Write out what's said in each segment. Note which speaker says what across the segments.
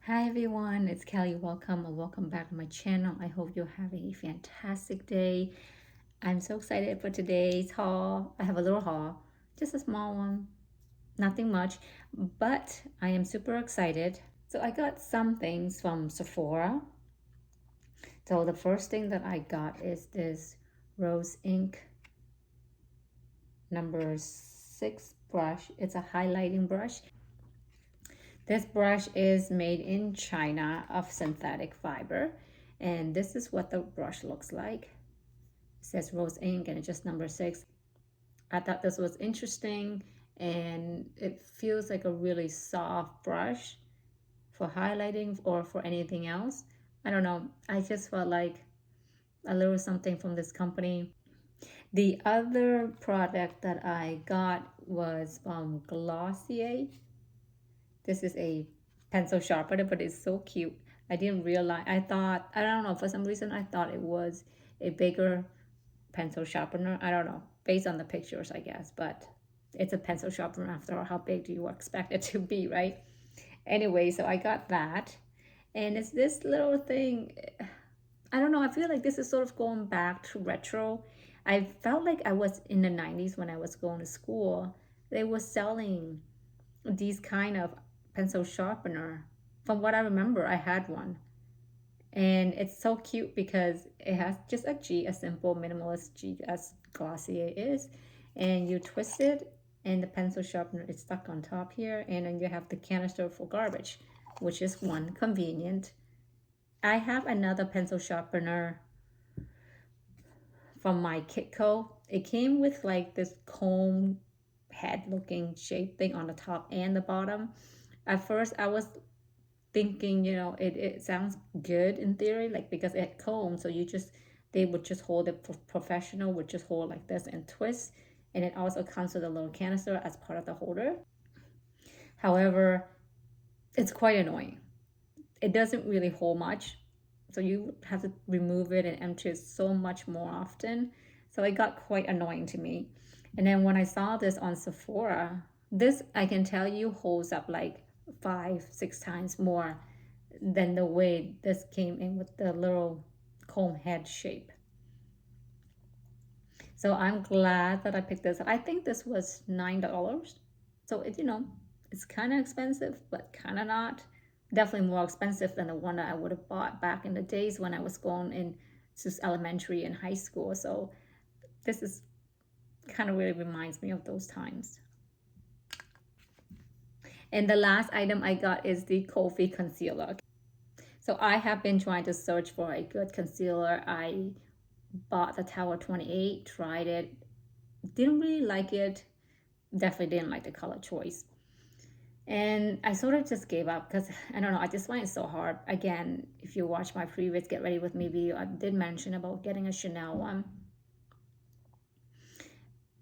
Speaker 1: Hi everyone, it's Kelly. Welcome or welcome back to my channel. I hope you're having a fantastic day. I'm so excited for today's haul. I have a little haul, just a small one, nothing much, but I am super excited. So I got some things from Sephora. So the first thing that I got is this Rose Ink number 6 brush. It's a highlighting brush. This brush is made in China of synthetic fiber, and this is what the brush looks like. It says Rose Ink and it's just number 6. I thought this was interesting, and it feels like a really soft brush for highlighting or for anything else. I don't know. I just felt like a little something from this company. The other product that I got was from Glossier. This is a pencil sharpener, but it's so cute. I didn't realize, I thought, I don't know, for some reason I thought it was a bigger pencil sharpener. I don't know, based on the pictures, I guess, but it's a pencil sharpener after all. How big do you expect it to be, right? Anyway, so I got that. And it's this little thing. I don't know, I feel like this is sort of going back to retro. I felt like I was in the 90s when I was going to school. They were selling these kind of pencil sharpener. From what I remember, I had one. And it's so cute because it has just a G, a simple minimalist G as Glossier is. And you twist it and the pencil sharpener is stuck on top here. And then you have the canister for garbage, which is one, convenient. I have another pencil sharpener from my Kitco. It came with like this comb head looking shape thing on the top and the bottom. At first I was thinking, it sounds good in theory, like because it had comb, so they would just hold it, professional would just hold like this and twist, and it also comes with a little canister as part of the holder. However, it's quite annoying. It doesn't really hold much, so you have to remove it and empty it so much more often. So it got quite annoying to me. And then when I saw this on Sephora, this I can tell you holds up like 5-6 times more than the way this came in with the little comb head shape. So I'm glad that I picked this up. I think this was $9. So it's kind of expensive, but kind of not. Definitely more expensive than the one that I would have bought back in the days when I was going into elementary and high school. So this is kind of really reminds me of those times. And the last item I got is the Coffee Concealer. So I have been trying to search for a good concealer. I bought the Tower 28, tried it, didn't really like it. Definitely didn't like the color choice. And I sort of just gave up because I don't know, I just find it so hard. Again, if you watch my previous Get Ready With Me video, I did mention about getting a Chanel one.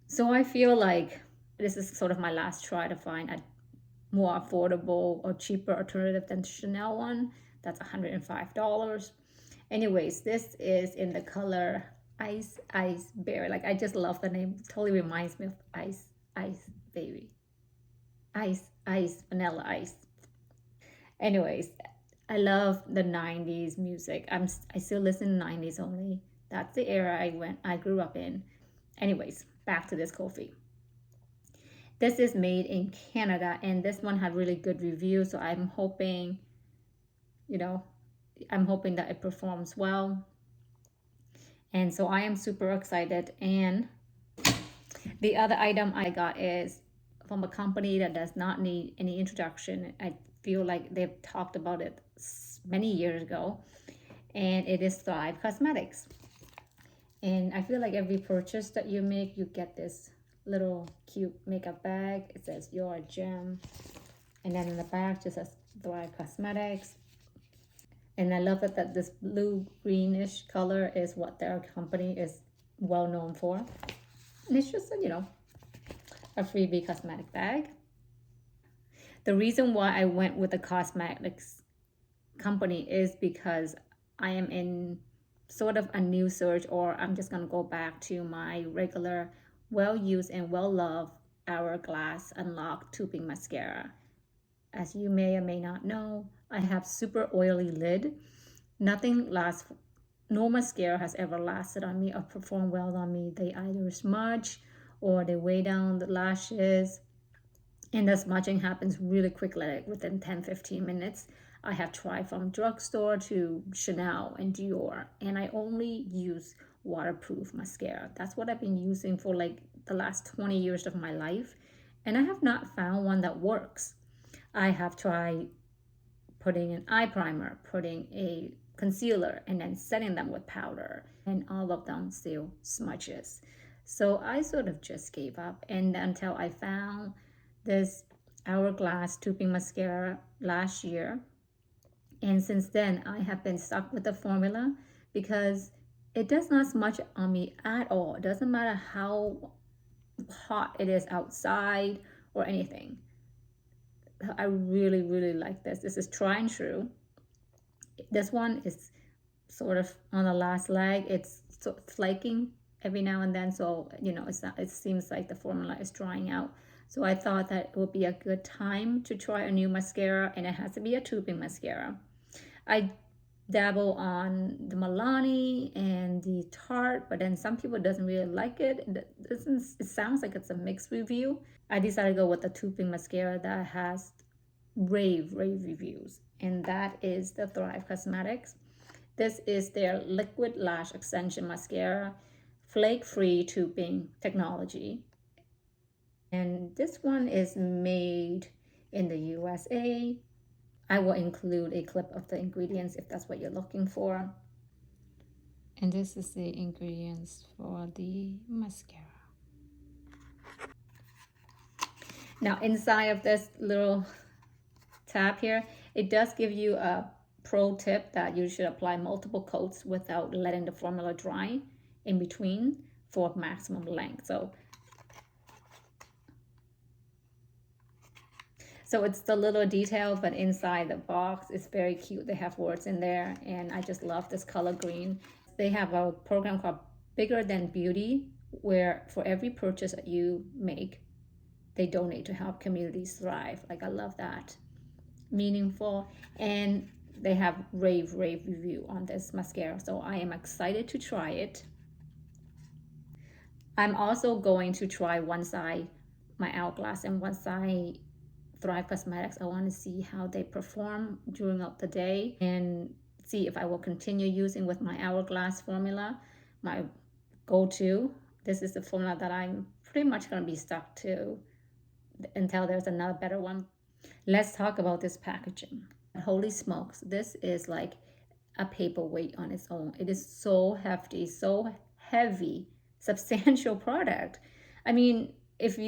Speaker 1: So I feel like this is sort of my last try to find a more affordable or cheaper alternative than the Chanel one. That's $105. Anyways, this is in the color Ice Berry. Like, I just love the name. It totally reminds me of Ice Baby. Ice, vanilla ice. Anyways, I love the 90s music. I still listen to 90s only. That's the era I grew up in. Anyways, back to this coffee. This is made in Canada, and this one had really good reviews, so I'm hoping that it performs well. And so I am super excited. And the other item I got is from a company that does not need any introduction. I feel like they've talked about it many years ago, and it is Thrive Causemetics. And I feel like every purchase that you make, you get this little cute makeup bag. It says "You're a gem," and then in the back just says Thrive Causemetics. And I love that this blue greenish color is what their company is well known for. And it's just a freebie cosmetic bag. The reason why I went with the cosmetics company is because I am in sort of a new search, or I'm just going to go back to my regular well-used and well-loved Hourglass Unlock Tubing Mascara. As you may or may not know, I have super oily lid. Nothing lasts, no mascara has ever lasted on me or performed well on me. They either smudge or they weigh down the lashes. And the smudging happens really quickly, like within 10-15 minutes. I have tried from drugstore to Chanel and Dior, and I only use waterproof mascara. That's what I've been using for like the last 20 years of my life, and I have not found one that works. I have tried putting an eye primer, putting a concealer, and then setting them with powder, and all of them still smudges. So I sort of just gave up, and until I found this Hourglass tubing mascara last year. And since then, I have been stuck with the formula because it does not smudge on me at all. It doesn't matter how hot it is outside or anything. I really, really like this. This is try and true. This one is sort of on the last leg. It's flaking every now and then, so it's not, it seems like the formula is drying out. So I thought that it would be a good time to try a new mascara, and it has to be a tubing mascara. I dabble on the Milani and the Tarte, but then some people doesn't really like it. It sounds like it's a mixed review. I decided to go with the tubing mascara that has rave reviews, and that is the Thrive Causemetics. This is their liquid lash extension mascara, flake-free tubing technology. And this one is made in the USA. I will include a clip of the ingredients if that's what you're looking for. And this is the ingredients for the mascara. Now inside of this little tab here, it does give you a pro tip that you should apply multiple coats without letting the formula dry in between for maximum length. So it's the little detail, but inside the box it's very cute. They have words in there, and I just love this color green. They have a program called Bigger Than Beauty, where for every purchase that you make, they donate to help communities thrive. Like, I love that. Meaningful. And they have rave review on this mascara, so I am excited to try it. I'm also going to try one side my Hourglass and one side Thrive Causemetics. I want to see how they perform during the day and see if I will continue using with my Hourglass formula, my go-to. This is the formula that I'm pretty much going to be stuck to until there's another better one. Let's talk about this packaging. Holy smokes, this is like a paperweight on its own. It is so hefty, so heavy, substantial product. I mean, if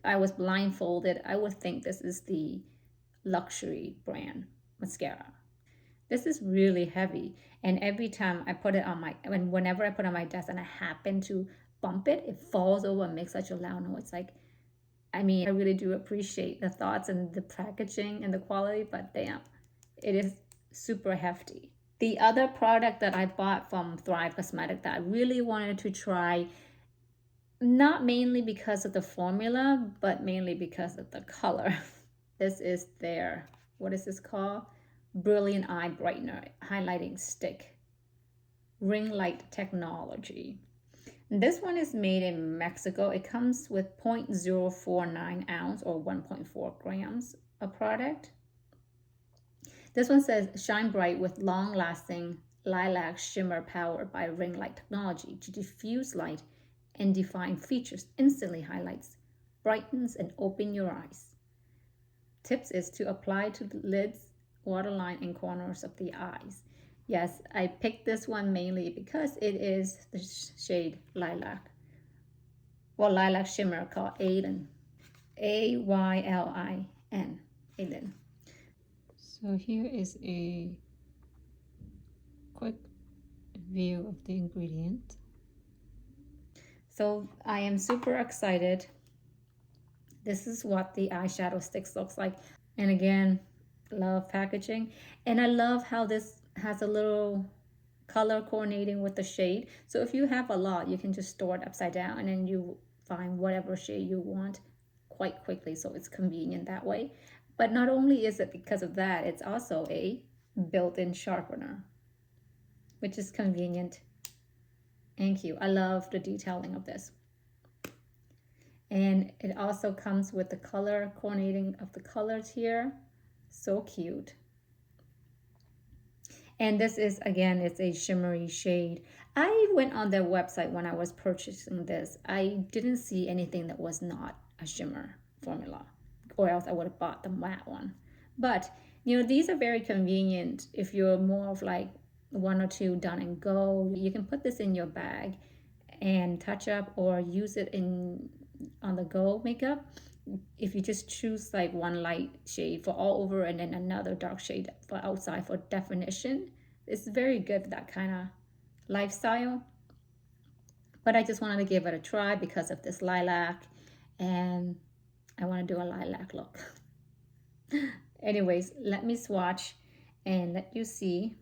Speaker 1: I was blindfolded, I would think this is the luxury brand mascara. This is really heavy, and every time I put it on whenever I put it on my desk and I happen to bump it, it falls over and makes such a loud noise. Like, I mean, I really do appreciate the thoughts and the packaging and the quality, but damn, it is super hefty. The other product that I bought from Thrive Causemetics that I really wanted to try, not mainly because of the formula, but mainly because of the color. This is their, what is this called? Brilliant Eye Brightener Highlighting Stick. Ring light technology. This one is made in Mexico. It comes with 0.049 ounce or 1.4 grams of product. This one says shine bright with long-lasting lilac shimmer powered by ring light technology to diffuse light and define features. Instantly highlights, brightens, and open your eyes. Tips is to apply to the lids, waterline, and corners of the eyes. Yes, I picked this one mainly because it is the shade lilac. Well, lilac shimmer called Aylin. A-Y-L-I-N. Aylin. So here is a quick view of the ingredient. So I am super excited. This is what the eyeshadow sticks looks like. And again, love packaging. And I love how this has a little color coordinating with the shade. So if you have a lot, you can just store it upside down and then you find whatever shade you want quite quickly. So it's convenient that way. But not only is it because of that, it's also a built-in sharpener, which is convenient and cute. I love the detailing of this. And it also comes with the color coordinating of the colors here. So cute. And this is, again, it's a shimmery shade. I went on their website when I was purchasing this. I didn't see anything that was not a shimmer formula, or else I would have bought the matte one. But, you know, these are very convenient if you're more of like one or two done and go. You can put this in your bag and touch up or use it in on the go makeup. If you just choose like one light shade for all over and then another dark shade for outside for definition, it's very good for that kind of lifestyle. But I just wanted to give it a try because of this lilac, and I want to do a lilac look. Anyways, let me swatch and let you see.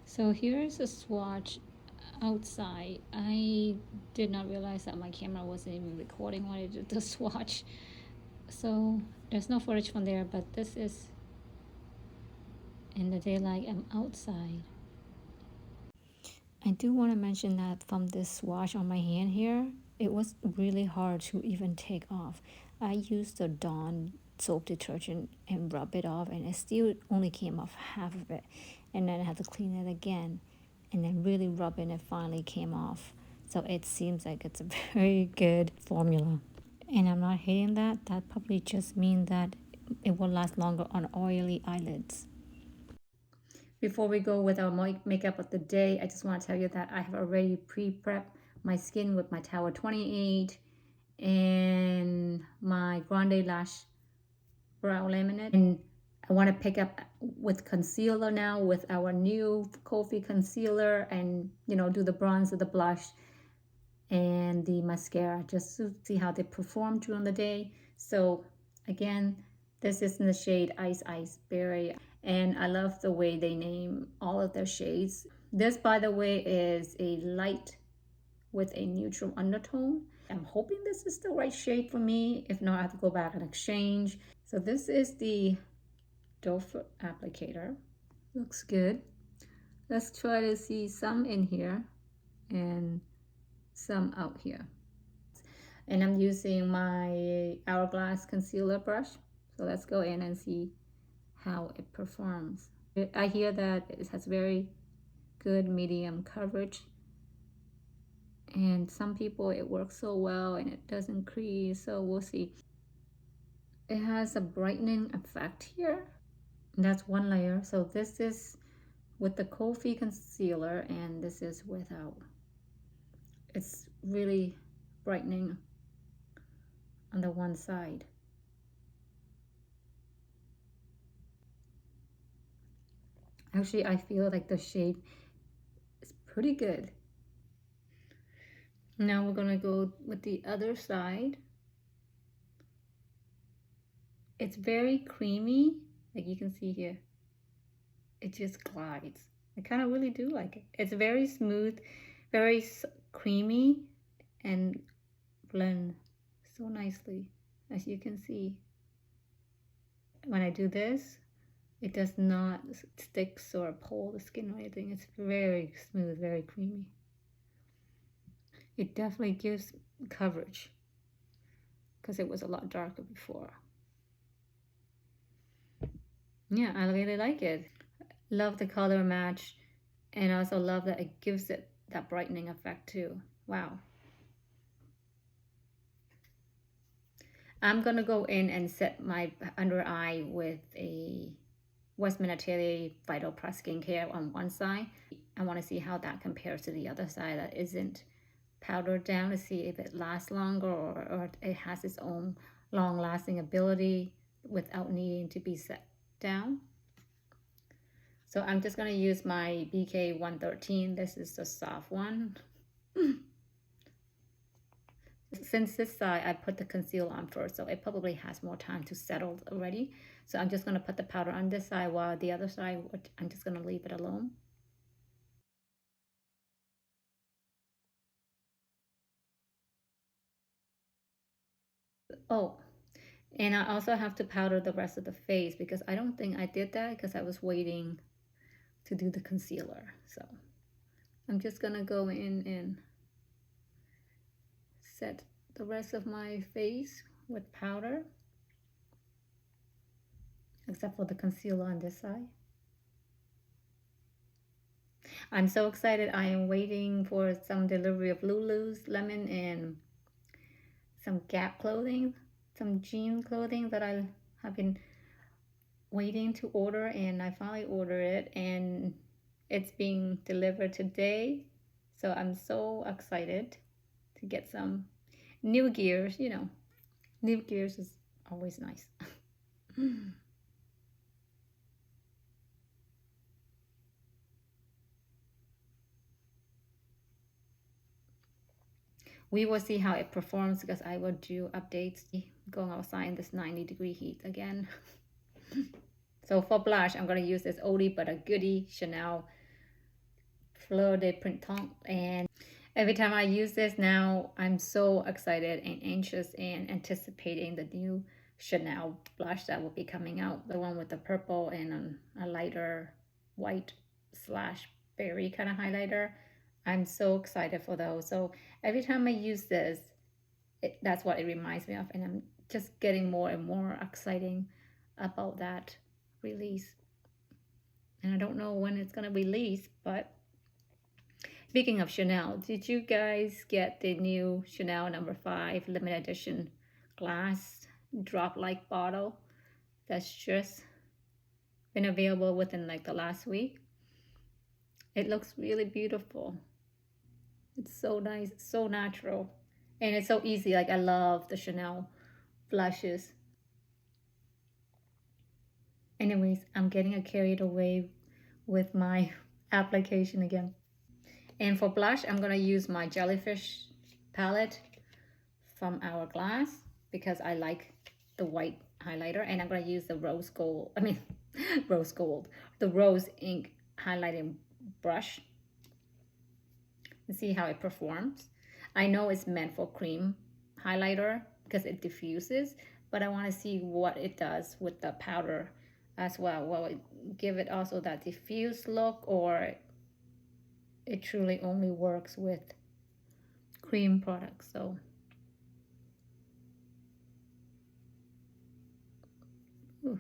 Speaker 1: So here's a swatch outside. I did not realize that my camera wasn't even recording when I did the swatch. So there's no footage from there, but this is in the daylight. I'm outside. I do want to mention that from this swatch on my hand here, it was really hard to even take off. I used the Dawn soap detergent and rub it off, and it still only came off half of it. And then I had to clean it again, and then really rub it, and it finally came off. So it seems like it's a very good formula. And I'm not hating that. That probably just means that it will last longer on oily eyelids. Before we go with our makeup of the day, I just want to tell you that I have already pre-prepped my skin with my Tower 28 and my Grande Lash Brow Laminate. And I want to pick up with concealer now with our new Kofi concealer, and you know, do the bronzer, the blush, and the mascara just to see how they perform during the day. So again, this is in the shade Ice Ice Berry, and I love the way they name all of their shades. This, by the way, is a light with a neutral undertone. I'm hoping this is the right shade for me. If not, I have to go back and exchange. So this is the doe foot applicator. Looks good. Let's try to see some in here and some out here. And I'm using my Hourglass concealer brush. So let's go in and see how it performs. I hear that it has very good medium coverage, and some people it works so well and it doesn't crease, so we'll see. It has a brightening effect here. And that's one layer. So this is with the Kofi concealer and this is without. It's really brightening on the one side. Actually, I feel like the shade is pretty good. Now we're gonna go with the other side. It's very creamy, like you can see here. It just glides. I kind of really do like it. It's very smooth, very creamy, and blend so nicely, as you can see. When I do this, it does not stick or pull the skin or anything. It's very smooth, very creamy. It definitely gives coverage because it was a lot darker before. Yeah, I really like it. Love the color match, and I also love that it gives it that brightening effect too. Wow. I'm gonna go in and set my under eye with a Westman Atelier Vital Press Skincare on one side. I want to see how that compares to the other side that isn't powdered down, to see if it lasts longer or it has its own long-lasting ability without needing to be set down. So I'm just going to use my BK 113. This is the soft one. Since this side, I put the concealer on first, so it probably has more time to settle already. So I'm just going to put the powder on this side, while the other side, I'm just going to leave it alone. Oh, and I also have to powder the rest of the face because I don't think I did that because I was waiting to do the concealer. So I'm just gonna go in and set the rest of my face with powder, except for the concealer on this side. I'm so excited. I am waiting for some delivery of Lulu's Lemon and some Gap clothing, some jean clothing that I have been waiting to order, and I finally ordered it and it's being delivered today. So I'm so excited to get some new gears. New gears is always nice. We will see how it performs because I will do updates going outside in this 90-degree heat again. So for blush, I'm going to use this oldie but a goodie Chanel Fleur de Printemps. And every time I use this now, I'm so excited and anxious and anticipating the new Chanel blush that will be coming out. The one with the purple and a lighter white slash berry kind of highlighter. I'm so excited for those. So every time I use this, that's what it reminds me of. And I'm just getting more and more exciting about that release. And I don't know when it's going to release, but speaking of Chanel, did you guys get the new Chanel number 5 limited edition glass drop-like bottle that's just been available within like the last week? It looks really beautiful. It's so nice, so natural, and it's so easy. Like I love the Chanel blushes. Anyways, I'm getting carried away with my application again. And for blush, I'm going to use my Jellyfish palette from Hourglass because I like the white highlighter. And I'm going to use the rose gold, the rose ink highlighting brush and see how it performs. I know it's meant for cream highlighter because it diffuses, but I want to see what it does with the powder as well. Will it give it also that diffuse look, or it truly only works with cream products? So ooh.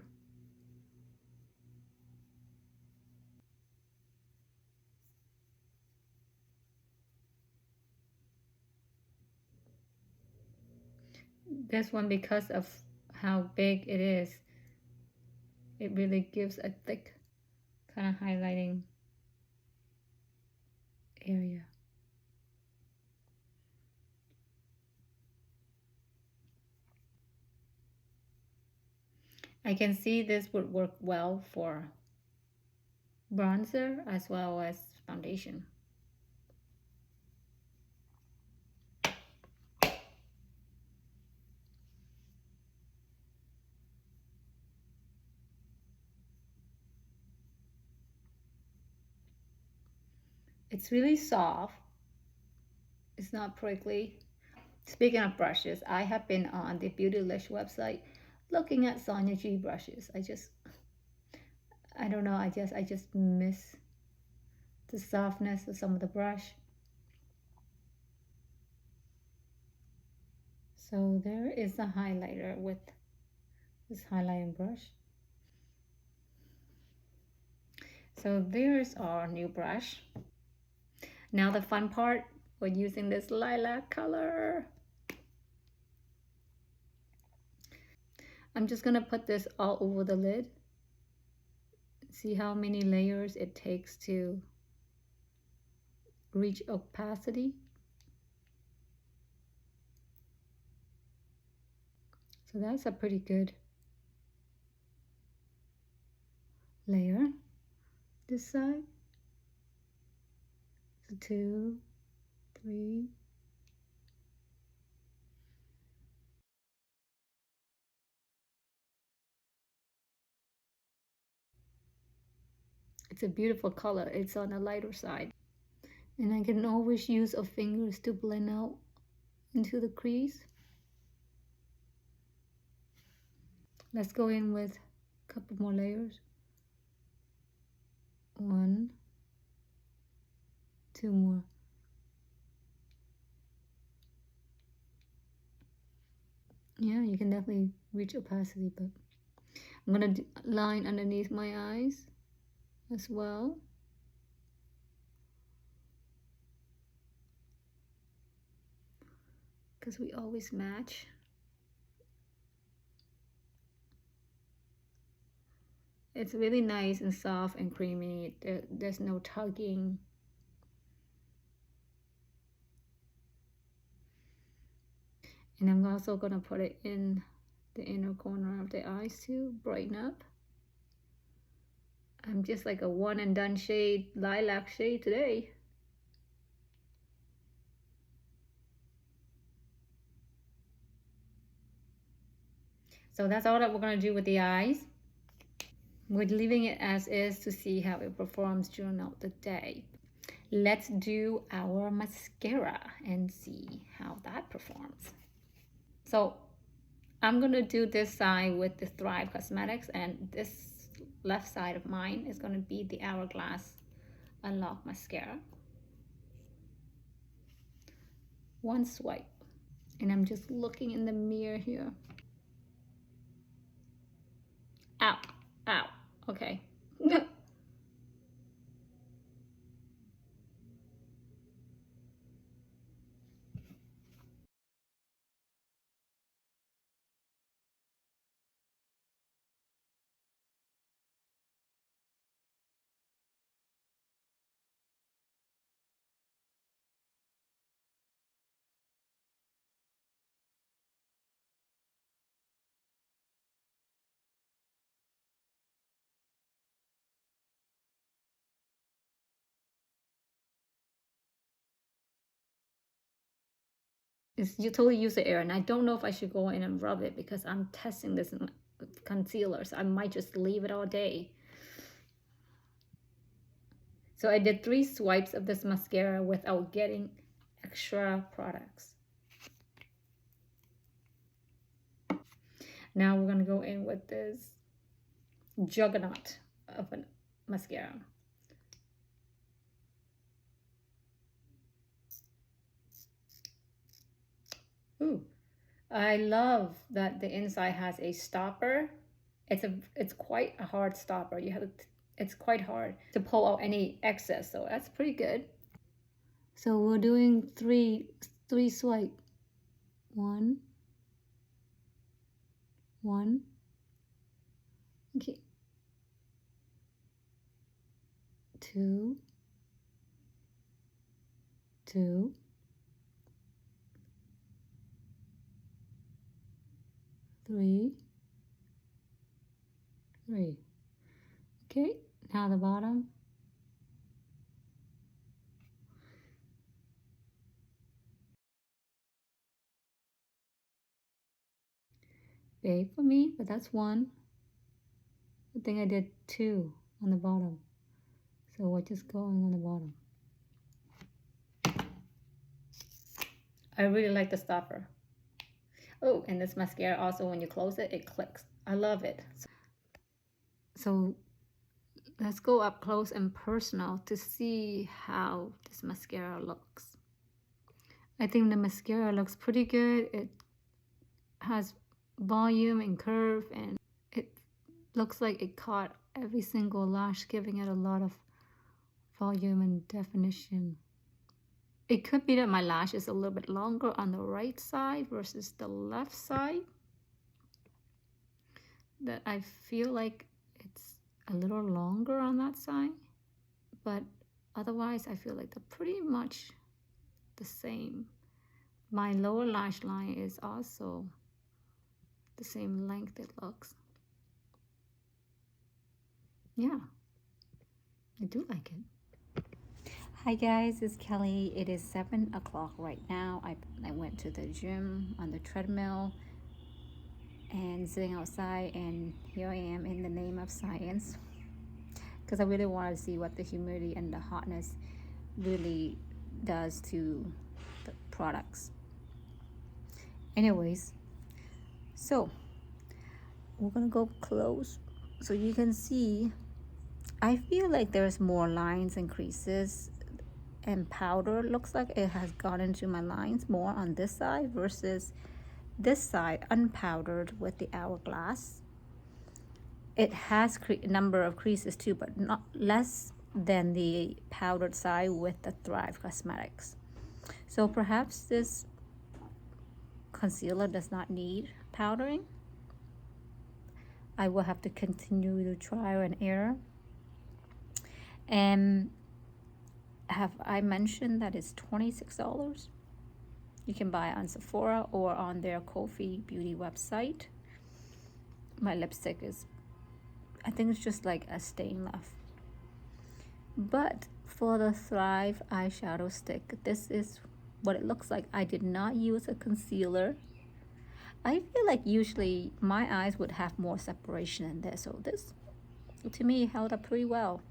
Speaker 1: This one, because of how big it is, it really gives a thick kind of highlighting area. I can see this would work well for bronzer as well as foundation. It's really soft. It's not prickly. Speaking of brushes, I have been on the Beautylish website looking at Sonia G brushes. I don't know, I just miss the softness of some of the brush. So there is a highlighter with this highlighting brush. So there's our new brush. Now the fun part, we're using this lilac color. I'm just gonna put this all over the lid. See how many layers it takes to reach opacity. So that's a pretty good layer. This side. So 2, 3. It's a beautiful color. It's on the lighter side. And I can always use a fingers to blend out into the crease. Let's go in with a couple more layers. 1, 2 more. Yeah, you can definitely reach opacity, but I'm gonna line underneath my eyes as well. Because we always match. It's really nice and soft and creamy. There's no tugging. And I'm also gonna put it in the inner corner of the eyes to brighten up. I'm just like a one and done shade, lilac shade today. So that's all that we're gonna do with the eyes. We're leaving it as is to see how it performs during the day. Let's do our mascara and see how that performs. So I'm gonna do this side with the Thrive Causemetics, and this left side of mine is gonna be the Hourglass Unlock Mascara. One swipe, and I'm just looking in the mirror here. Ow, ow, okay. You totally use the air, and I don't know if I should go in and rub it because I'm testing this concealer, so I might just leave it all day. So I did 3 swipes of this mascara without getting extra products. Now we're gonna go in with this juggernaut of a mascara. Ooh, I love that the inside has a stopper. It's quite a hard stopper. It's quite hard to pull out any excess, so that's pretty good. So we're doing three swipe. 1, 1. Okay. 2, 2. 3, 3. Okay, now the bottom. Big for me, but that's 1. I think I did 2 on the bottom. So we're just going on the bottom. I really like the stopper. Oh, and this mascara also, when you close it, it clicks. I love it. So let's go up close and personal to see how this mascara looks. I think the mascara looks pretty good. It has volume and curve, and it looks like it caught every single lash, giving it a lot of volume and definition. It could be that my lash is a little bit longer on the right side versus the left side. That I feel like it's a little longer on that side, but otherwise I feel like they're pretty much the same. My lower lash line is also the same length it looks. Yeah, I do like it. Hi guys, it's Kelly. It is 7 o'clock right now. I went to the gym on the treadmill and sitting outside, and here I am in the name of science because I really want to see what the humidity and the hotness really does to the products. Anyways, so we're gonna go close so you can see. I feel like there's more lines and creases, and powder looks like it has gone into my lines more on this side versus this side unpowdered with the Hourglass. It has a number of creases too, but not less than the powdered side with the Thrive Causemetics. So perhaps this concealer does not need powdering. I will have to continue to trial and error. And have I mentioned that it's $26? You can buy it on Sephora or on their Ko-fi Beauty website. My lipstick is, I think it's just like a stain left. But for the Thrive eyeshadow stick, this is what it looks like. I did not use a concealer. I feel like usually my eyes would have more separation in this, so this to me held up pretty well.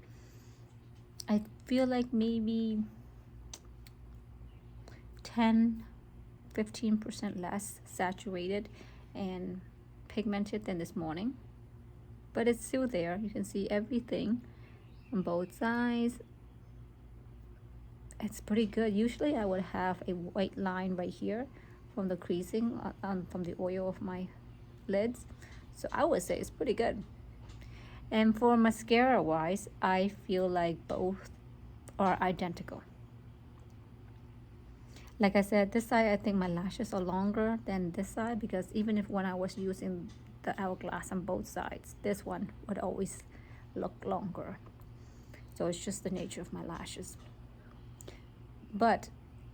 Speaker 1: I feel like maybe 10-15% less saturated and pigmented than this morning, but it's still there. You can see everything on both sides. It's pretty good. Usually I would have a white line right here from the creasing from the oil of my lids, so I would say it's pretty good. And for mascara wise, I feel like both are identical. Like I said, this side I think my lashes are longer than this side, because even if when I was using the Hourglass on both sides, this one would always look longer. So it's just the nature of my lashes. But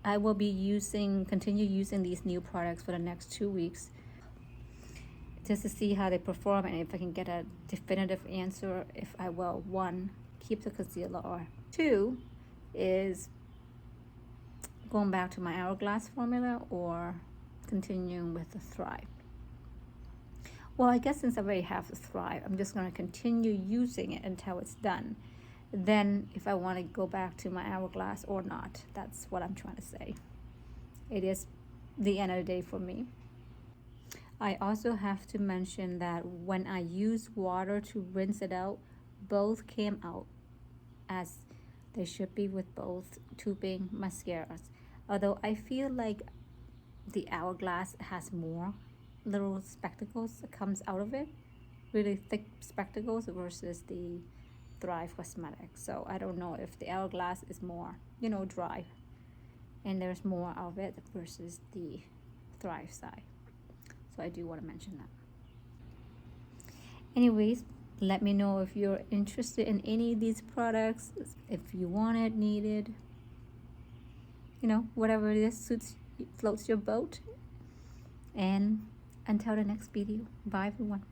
Speaker 1: I will be continue using these new products for the next 2 weeks, just to see how they perform and if I can get a definitive answer if I will, one, keep the concealer, or two, is going back to my Hourglass formula or continuing with the Thrive. Well, I guess since I already have the Thrive, I'm just going to continue using it until it's done. Then if I want to go back to my Hourglass or not, that's what I'm trying to say. It is the end of the day for me. I also have to mention that when I use water to rinse it out, both came out as they should be with both tubing mascaras. Although I feel like the Hourglass has more little spectacles that comes out of it, really thick spectacles, versus the Thrive Causemetics. So I don't know if the Hourglass is more, dry, and there's more of it versus the Thrive side. So I do want to mention that. Anyways, let me know if you're interested in any of these products, if you want it, need it, whatever it is, floats your boat. And until the next video, bye everyone.